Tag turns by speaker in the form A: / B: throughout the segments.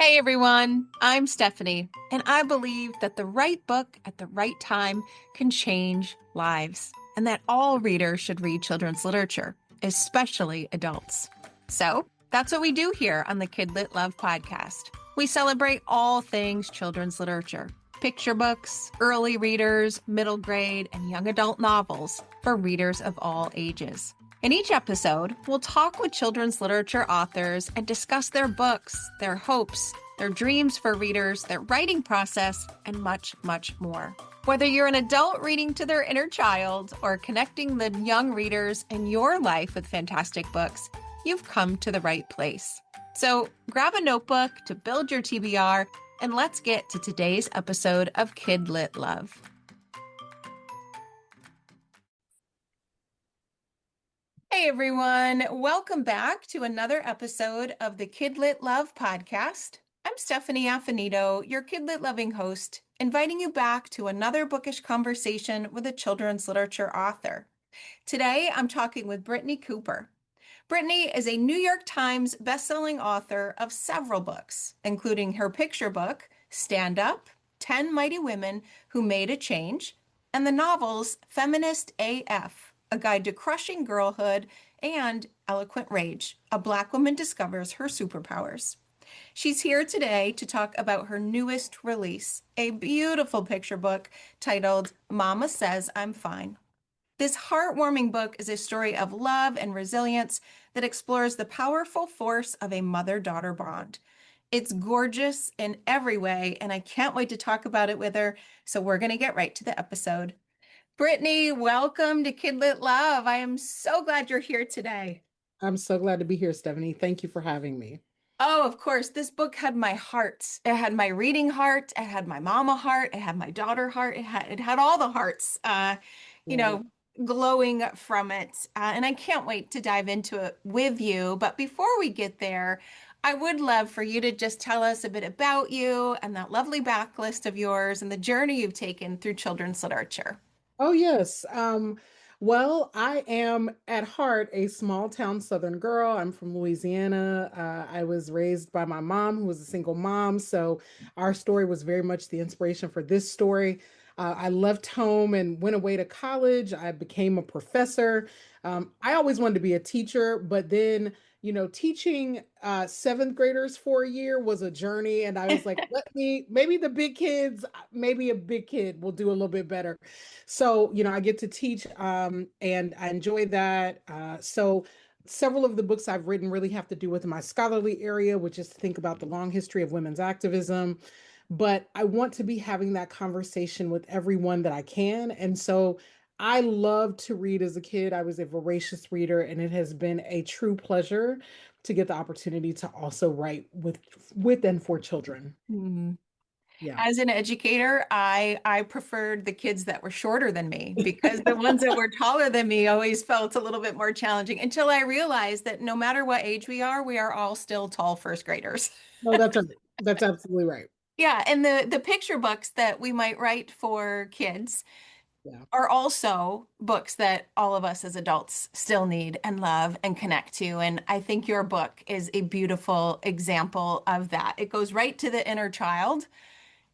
A: Hey everyone, I'm Stephanie, and I believe that the right book at the right time can change lives, and that all readers should read children's literature, especially adults. So that's what we do here on the KidLit Love podcast. We celebrate all things children's literature: picture books, early readers, middle grade, and young adult novels for readers of all ages. In each episode, we'll talk with children's literature authors and discuss their books, their hopes, their dreams for readers, their writing process, and much, much more. Whether you're an adult reading to their inner child or connecting the young readers in your life with fantastic books, you've come to the right place. So grab a notebook to build your TBR, and let's get to today's episode of KidLit Love. Hey everyone, welcome back to another episode of the KidLit Love podcast. I'm Stephanie Affinito, your KidLit loving host, inviting you back to another bookish conversation with a children's literature author. Today, I'm talking with Brittney Cooper. Brittney is a New York Times bestselling author of several books, including her picture book, Stand Up, 10 Mighty Women Who Made a Change, and the novels Feminist AF, A Guide to Crushing Girlhood, and Eloquent Rage, A Black Woman Discovers Her Superpowers. She's here today to talk about her newest release, a beautiful picture book titled Mama Says I'm Fine. This heartwarming book is a story of love and resilience that explores the powerful force of a mother-daughter bond. It's gorgeous in every way, and I can't wait to talk about it with her, so we're going to get right to the episode. Brittney, welcome to KidLit Love. I am so glad you're here today.
B: I'm so glad to be here, Stephanie. Thank you for having me.
A: Oh, of course, this book had my heart. It had my reading heart. It had my mama heart. It had my daughter heart. It had all the hearts, you
B: Love it.
A: know, glowing from it. And I can't wait to dive into it with you. But before we get there, I would love for you to just tell us a bit about you and that lovely backlist of yours and the journey you've taken through children's literature.
B: Oh, yes. Well, I am at heart a small town Southern girl. I'm from Louisiana. I was raised by my mom, who was a single mom. So our story was very much the inspiration for this story. I left home and went away to college. I became a professor. I always wanted to be a teacher, but then, teaching seventh graders for a year was a journey. And I was like, maybe the big kids, maybe a big kid will do a little bit better. So, I get to teach and I enjoy that. So, several of the books I've written really have to do with my scholarly area, which is to think about the long history of women's activism. But I want to be having that conversation with everyone that I can. And so, I loved to read as a kid. I was a voracious reader, and it has been a true pleasure to get the opportunity to also write with and for children.
A: Hmm.
B: Yeah.
A: As an educator, I preferred the kids that were shorter than me because the ones that were taller than me always felt a little bit more challenging until I realized that no matter what age we are all still tall first graders.
B: No, that's right. That's absolutely right.
A: Yeah, and the picture books that we might write for kids
B: Yeah.
A: are also books that all of us as adults still need and love and connect to. And I think your book is a beautiful example of that. It goes right to the inner child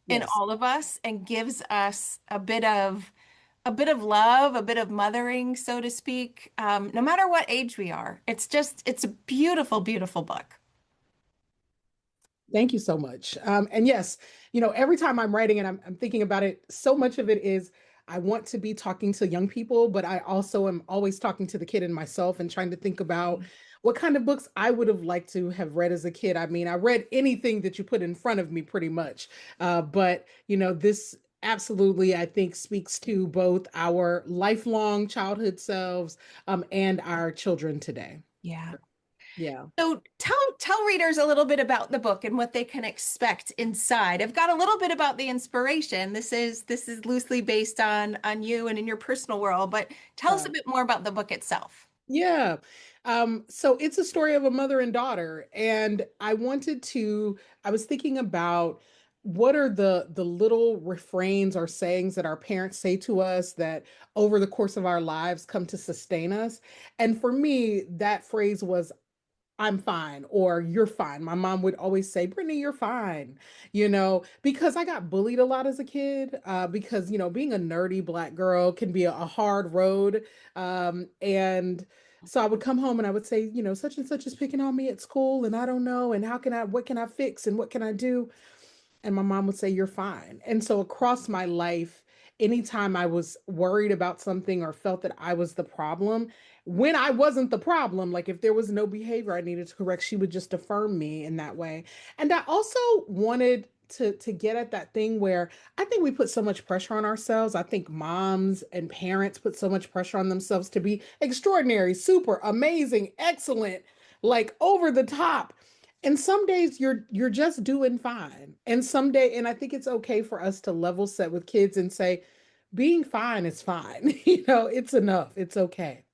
A: in
B: Yes.
A: all of us and gives us a bit of love, a bit of mothering, so to speak, no matter what age we are. It's a beautiful, beautiful book.
B: Thank you so much. And yes, every time I'm writing and I'm thinking about it, so much of it is I want to be talking to young people, but I also am always talking to the kid in myself and trying to think about what kind of books I would have liked to have read as a kid. I mean, I read anything that you put in front of me pretty much. But, this absolutely, I think, speaks to both our lifelong childhood selves and our children today.
A: Yeah.
B: Yeah.
A: So tell readers a little bit about the book and what they can expect inside. I've got a little bit about the inspiration. This is loosely based on you and in your personal world, but tell us
B: Yeah.
A: a bit more about the book itself.
B: Yeah. So it's a story of a mother and daughter. And I was thinking about what are the little refrains or sayings that our parents say to us that over the course of our lives come to sustain us. And for me, that phrase was I'm fine or you're fine. My mom would always say, Brittney, you're fine, because I got bullied a lot as a kid, because, being a nerdy Black girl can be a hard road. And so I would come home and I would say, such and such is picking on me at school and I don't know. And what can I fix and what can I do? And my mom would say, You're fine. And so across my life, anytime I was worried about something or felt that I was the problem, when I wasn't the problem, like if there was no behavior I needed to correct, she would just affirm me in that way. And I also wanted to get at that thing where I think we put so much pressure on ourselves. I think moms and parents put so much pressure on themselves to be extraordinary, super, amazing, excellent, like over the top. And some days you're just doing fine. And I think it's okay for us to level set with kids and say, being fine is fine. It's enough. It's okay.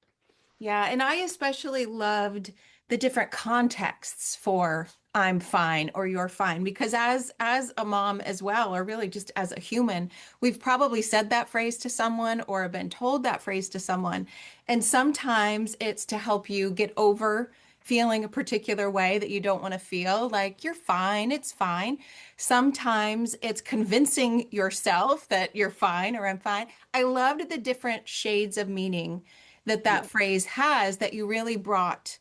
A: Yeah, and I especially loved the different contexts for I'm fine or you're fine because as a mom as well, or really just as a human, we've probably said that phrase to someone or been told that phrase to someone. And sometimes it's to help you get over feeling a particular way that you don't want to feel, like you're fine, it's fine. Sometimes it's convincing yourself that you're fine or I'm fine. I loved the different shades of meaning that
B: Yeah.
A: that phrase has that you really brought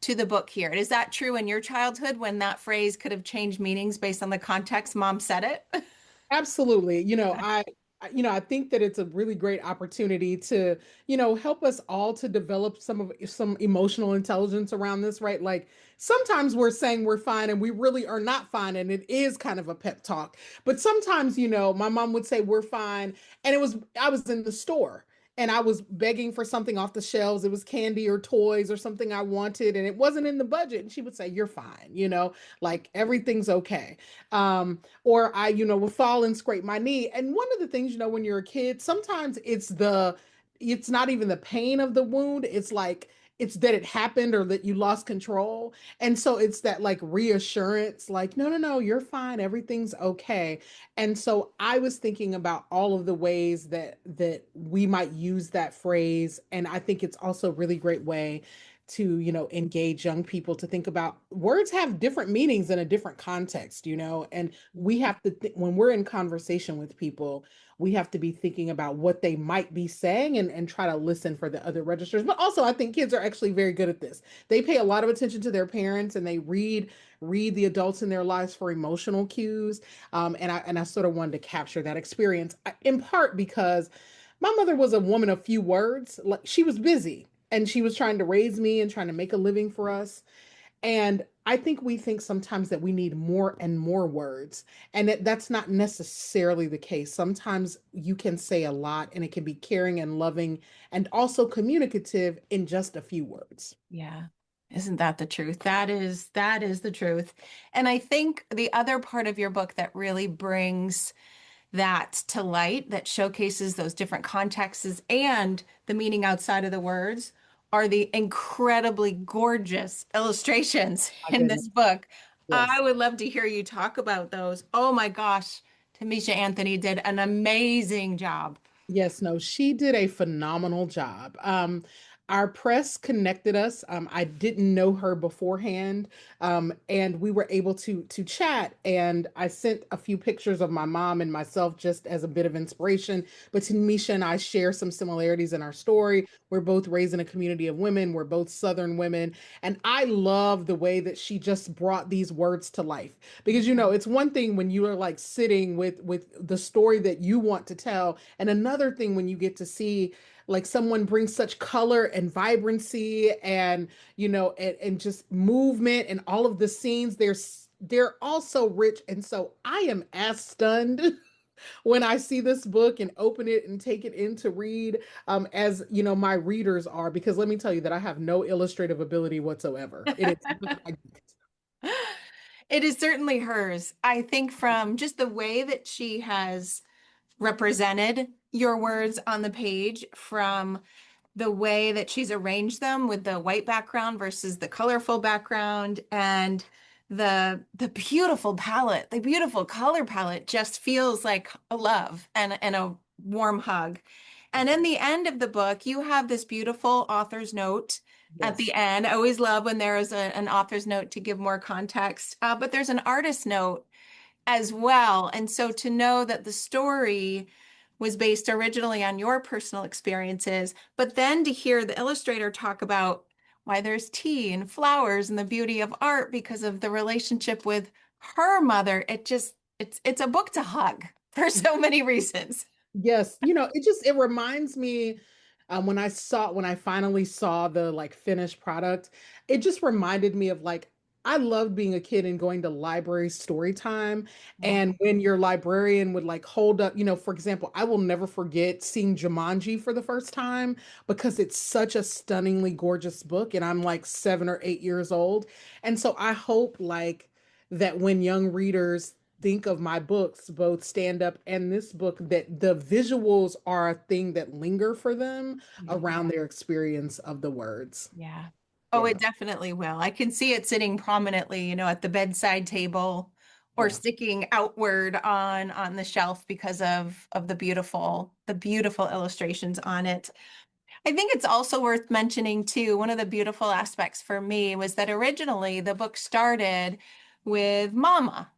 A: to the book here. Is that true in your childhood when that phrase could have changed meanings based on the context mom said it?
B: Absolutely. I think that it's a really great opportunity to, help us all to develop some emotional intelligence around this, right? Like sometimes we're saying we're fine and we really are not fine and it is kind of a pep talk. But sometimes, my mom would say we're fine and I was in the store and I was begging for something off the shelves. It was candy or toys or something I wanted and it wasn't in the budget and she would say you're fine, like everything's okay. Or I, will fall and scrape my knee. And one of the things, when you're a kid, sometimes it's not even the pain of the wound. It's like, it's that it happened or that you lost control. And so it's that like reassurance, like, no, no, no, you're fine. Everything's okay. And so I was thinking about all of the ways that we might use that phrase. And I think it's also a really great way to engage young people to think about words have different meanings in a different context, and we have to when we're in conversation with people, we have to be thinking about what they might be saying and try to listen for the other registers. But also I think kids are actually very good at this. They pay a lot of attention to their parents and they read the adults in their lives for emotional cues. And I sort of wanted to capture that experience, in part because my mother was a woman of few words. Like she was busy and she was trying to raise me and trying to make a living for us. And I think we think sometimes that we need more and more words, and that's not necessarily the case. Sometimes you can say a lot and it can be caring and loving and also communicative in just a few words.
A: Yeah. Isn't that the truth? That is the truth. And I think the other part of your book that really brings that to light, that showcases those different contexts and the meaning outside of the words, are the incredibly gorgeous illustrations
B: My
A: in
B: goodness.
A: this book.
B: Yes.
A: I would love to hear you talk about those. Oh my gosh, Tamisha Anthony did an amazing job.
B: Yes, no, she did a phenomenal job. Our press connected us. I didn't know her beforehand, and we were able to chat. And I sent a few pictures of my mom and myself just as a bit of inspiration. But Tanisha and I share some similarities in our story. We're both raised in a community of women. We're both Southern women, and I love the way that she just brought these words to life. Because it's one thing when you are like sitting with the story that you want to tell, and another thing when you get to see like someone bring such color and vibrancy and and just movement and all of the scenes. They're all so rich. And so I am as stunned when I see this book and open it and take it in to read, as my readers are, because let me tell you that I have no illustrative ability whatsoever. It is not my gift.
A: It is certainly hers. I think from just the way that she has represented your words on the page, from the way that she's arranged them with the white background versus the colorful background, and the beautiful palette, the beautiful color palette just feels like a love and a warm hug. And in the end of the book, you have this beautiful author's note at
B: Yes.
A: the end. I always love when there is an author's note to give more context, but there's an artist note as well. And so to know that the story was based originally on your personal experiences, but then to hear the illustrator talk about why there's tea and flowers and the beauty of art because of the relationship with her mother, it's a book to hug for so many reasons.
B: Yes, it reminds me when I finally saw the like finished product, it just reminded me of like I loved being a kid and going to library story time.
A: Yeah.
B: And when your librarian would like hold up, for example, I will never forget seeing Jumanji for the first time because it's such a stunningly gorgeous book, and I'm like 7 or 8 years old. And so I hope like that when young readers think of my books, both stand up and this book, that the visuals are a thing that linger for them
A: Yeah.
B: around their experience of the words.
A: Yeah. Oh, it
B: Yeah.
A: definitely will. I can see it sitting prominently, at the bedside table or
B: Yeah.
A: sticking outward on the shelf because of the beautiful illustrations on it. I think it's also worth mentioning too, one of the beautiful aspects for me was that originally the book started with Mama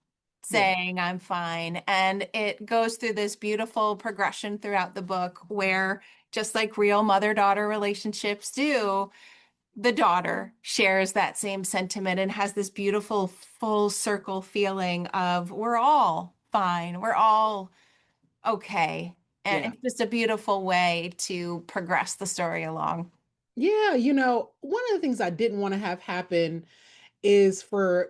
B: Yeah.
A: saying, I'm fine. And it goes through this beautiful progression throughout the book where, just like real mother-daughter relationships do, the daughter shares that same sentiment and has this beautiful full circle feeling of we're all fine, we're all okay. And
B: Yeah.
A: it's just a beautiful way to progress the story along.
B: Yeah. One of the things I didn't want to have happen is for,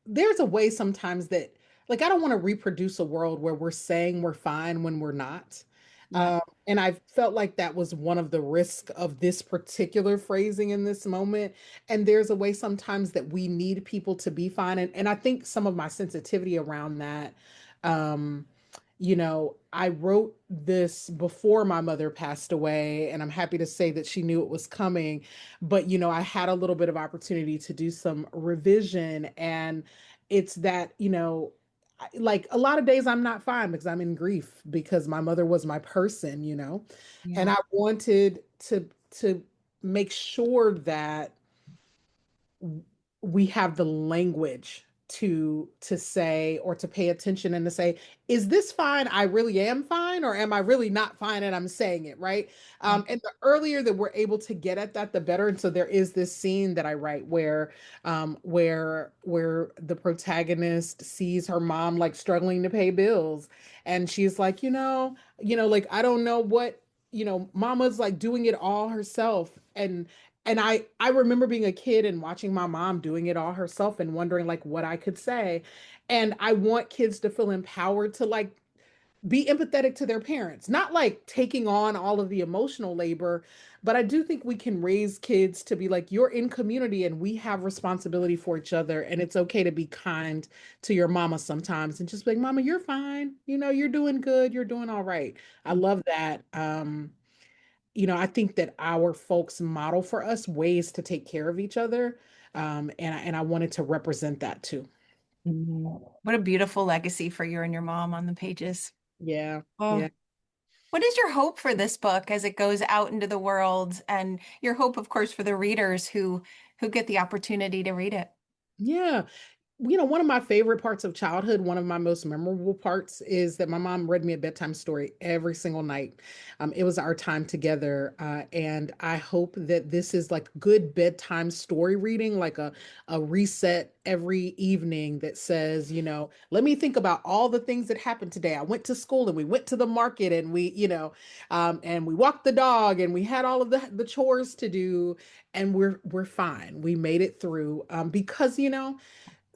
B: there's a way sometimes that, like, I don't want to reproduce a world where we're saying we're fine when we're not.
A: Yeah.
B: And I felt like that was one of the risks of this particular phrasing in this moment. And there's a way sometimes that we need people to be fine. And I think some of my sensitivity around that, um, I wrote this before my mother passed away, and I'm happy to say that she knew it was coming. But, I had a little bit of opportunity to do some revision, and it's that, like a lot of days I'm not fine because I'm in grief because my mother was my person, and
A: Yeah.
B: I wanted to make sure that we have the language to say or to pay attention and to say, is this fine? I really am fine, or am I really not fine and I'm saying it right?
A: Yeah.
B: And the earlier that we're able to get at that, the better. And so there is this scene that I write where the protagonist sees her mom like struggling to pay bills, and she's like, like I don't know what, mama's like doing it all herself. And I remember being a kid and watching my mom doing it all herself and wondering like what I could say. And I want kids to feel empowered to like be empathetic to their parents, not like taking on all of the emotional labor, but I do think we can raise kids to be like, you're in community and we have responsibility for each other, and it's okay to be kind to your mama sometimes and just be like, mama, you're fine, you're doing good, you're doing all right. I love that. I think that our folks model for us ways to take care of each other. And I wanted to represent that too.
A: Mhm. What a beautiful legacy for you and your mom on the pages.
B: Yeah.
A: Oh,
B: Yeah.
A: what is your hope for this book as it goes out into the world, and your hope, of course, for the readers who get the opportunity to read it?
B: Yeah. One of my favorite parts of childhood, one of my most memorable parts is that my mom read me a bedtime story every single night. It was our time together. And I hope that this is like good bedtime story reading, like a reset every evening that says, let me think about all the things that happened today. I went to school and we went to the market and and we walked the dog and we had all of the chores to do, and we're fine. We made it through, because,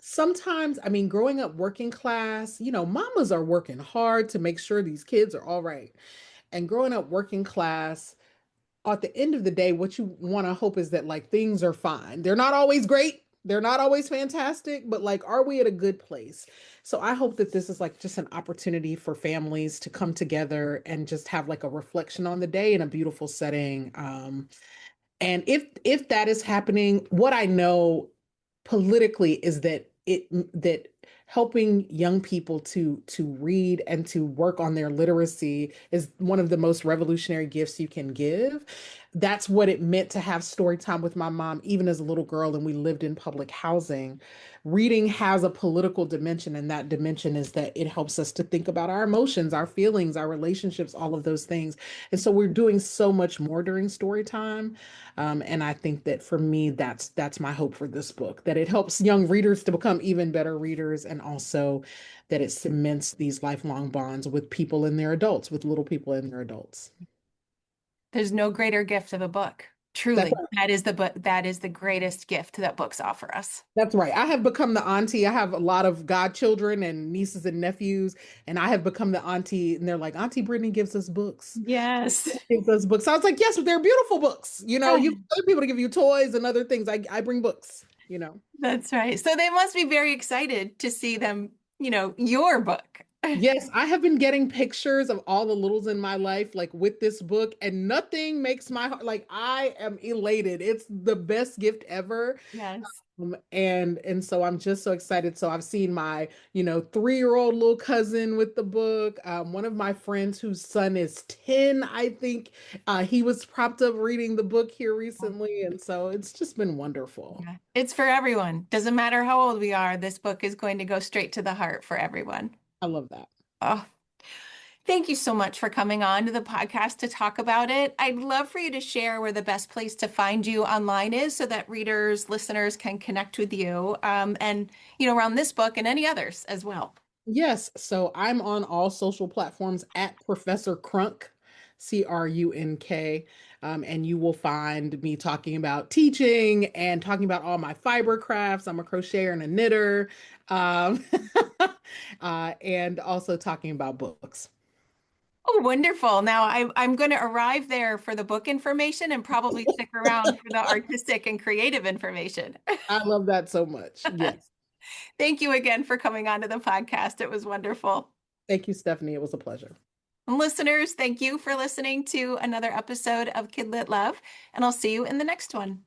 B: sometimes, I mean, growing up working class, mamas are working hard to make sure these kids are all right. And growing up working class, at the end of the day, what you want to hope is that like things are fine. They're not always great. They're not always fantastic, but like, are we at a good place? So I hope that this is like just an opportunity for families to come together and just have like a reflection on the day in a beautiful setting. And if that is happening, what I know politically is that helping young people to read and to work on their literacy is one of the most revolutionary gifts you can give. That's what it meant to have story time with my mom, even as a little girl, and we lived in public housing. Reading has a political dimension, and that dimension is that it helps us to think about our emotions, our feelings, our relationships, all of those things. And so we're doing so much more during story time. And I think that for me, that's my hope for this book, that it helps young readers to become even better readers, and also that it cements these lifelong bonds with people in their adults, with little people in their adults.
A: There's no greater gift of a book.
B: That's
A: Truly, that is the book. That is the greatest gift that books offer us.
B: That's right. I have become the auntie. I have a lot of godchildren and nieces and nephews, and I have become the auntie, and they're like, Auntie Brittney gives us books.
A: Yes.
B: Gives us books. I was like, yes, but they're beautiful books. You other people to give you toys and other things. I bring books.
A: That's right. So they must be very excited to see them, your book.
B: Yes, I have been getting pictures of all the littles in my life, like with this book, and nothing makes my heart like I am elated. It's the best gift ever.
A: Yes.
B: And so I'm just so excited. So I've seen my 3-year-old little cousin with the book. One of my friends whose son is 10, I think, he was propped up reading the book here recently, and so it's just been wonderful.
A: Yeah. It's for everyone. Doesn't matter how old we are, this book is going to go straight to the heart for everyone.
B: I love that.
A: Oh, thank you so much for coming on to the podcast to talk about it. I'd love for you to share where the best place to find you online is so that readers, listeners can connect with you and, around this book and any others as well.
B: Yes, so I'm on all social platforms at Professor Crunk, Crunk, and you will find me talking about teaching and talking about all my fiber crafts. I'm a crocheter and a knitter, um, and also talking about books.
A: Oh, wonderful. Now I'm going to arrive there for the book information and probably stick around for the artistic and creative information.
B: I love that so much. Yes.
A: Thank you again for coming on to the podcast. It was wonderful.
B: Thank you, Stephanie. It was a pleasure.
A: And listeners, thank you for listening to another episode of KidLit Love, and I'll see you in the next one.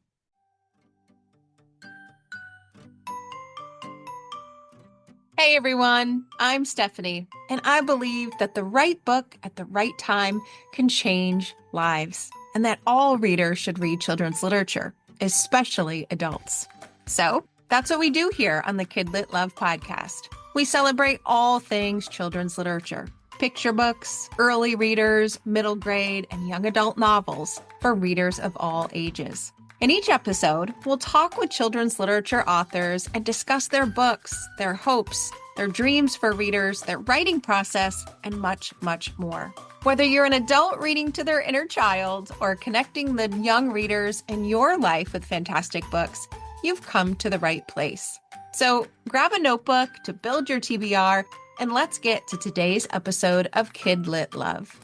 A: Hey everyone, I'm Stephanie, and I believe that the right book at the right time can change lives, and that all readers should read children's literature, especially adults. So that's what we do here on the KidLit Love podcast. We celebrate all things children's literature, picture books, early readers, middle grade, and young adult novels for readers of all ages. In each episode, we'll talk with children's literature authors and discuss their books, their hopes, their dreams for readers, their writing process, and much, much more. Whether you're an adult reading to their inner child or connecting the young readers in your life with fantastic books, you've come to the right place. So grab a notebook to build your TBR, and let's get to today's episode of KidLit Love.